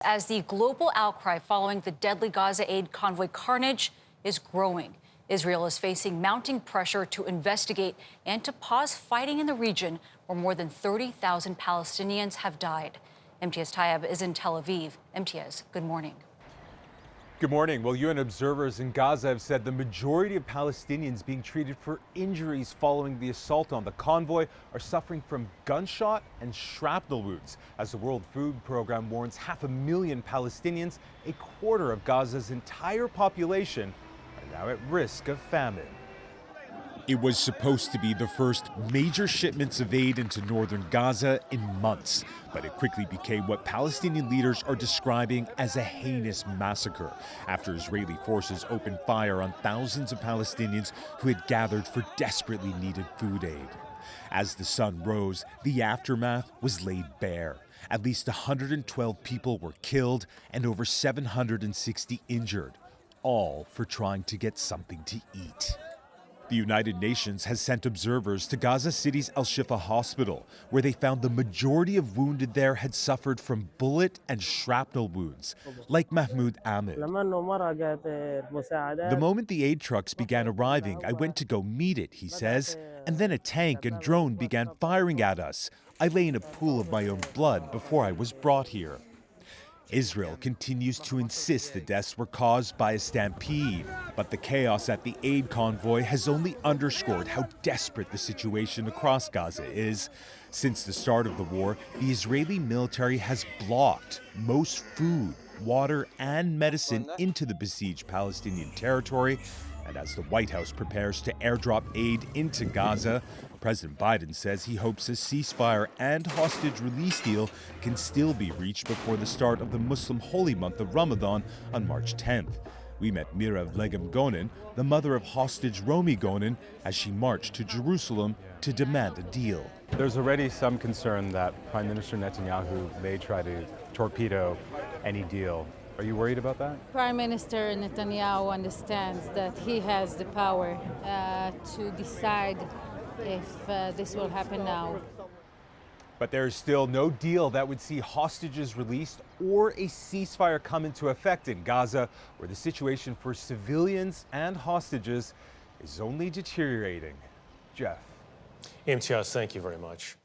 As the global outcry following the deadly Gaza aid convoy carnage is growing, Israel is facing mounting pressure to investigate and to pause fighting in the region where more than 30,000 Palestinians have died. Imtiaz Tyab is in Tel Aviv. Imtiaz, good morning. Good morning. Well, UN observers in Gaza have said the majority of Palestinians being treated for injuries following the assault on the convoy are suffering from gunshot and shrapnel wounds. As the World Food Program warns, 500,000 Palestinians, a quarter of Gaza's entire population, are now at risk of famine. It was supposed to be the first major shipments of aid into northern Gaza in months, but it quickly became what Palestinian leaders are describing as a heinous massacre after Israeli forces opened fire on thousands of Palestinians who had gathered for desperately needed food aid. As the sun rose, the aftermath was laid bare. At least 112 people were killed and over 760 injured, all for trying to get something to eat. The United Nations has sent observers to Gaza City's Al-Shifa hospital, where they found the majority of wounded there had suffered from bullet and shrapnel wounds, like Mahmoud Ahmed. The moment the aid trucks began arriving, I went to go meet it, he says, and then a tank and drone began firing at us. I lay in a pool of my own blood before I was brought here. Israel continues to insist the deaths were caused by a stampede, but the chaos at the aid convoy has only underscored how desperate the situation across Gaza is. Since the start of the war, the Israeli military has blocked most food, water, and medicine into the besieged Palestinian territory. And as the White House prepares to airdrop aid into Gaza, President Biden says he hopes a ceasefire and hostage release deal can still be reached before the start of the Muslim holy month of Ramadan on March 10th. We met Mira Gonen, the mother of hostage Romi Gonen, as she marched to Jerusalem to demand a deal. There's already some concern that Prime Minister Netanyahu may try to torpedo any deal. Are you worried about that? Prime Minister Netanyahu understands that he has the power to decide if this will happen now. But there is still no deal that would see hostages released or a ceasefire come into effect in Gaza, where the situation for civilians and hostages is only deteriorating. Jeff. Imtiaz, thank you very much.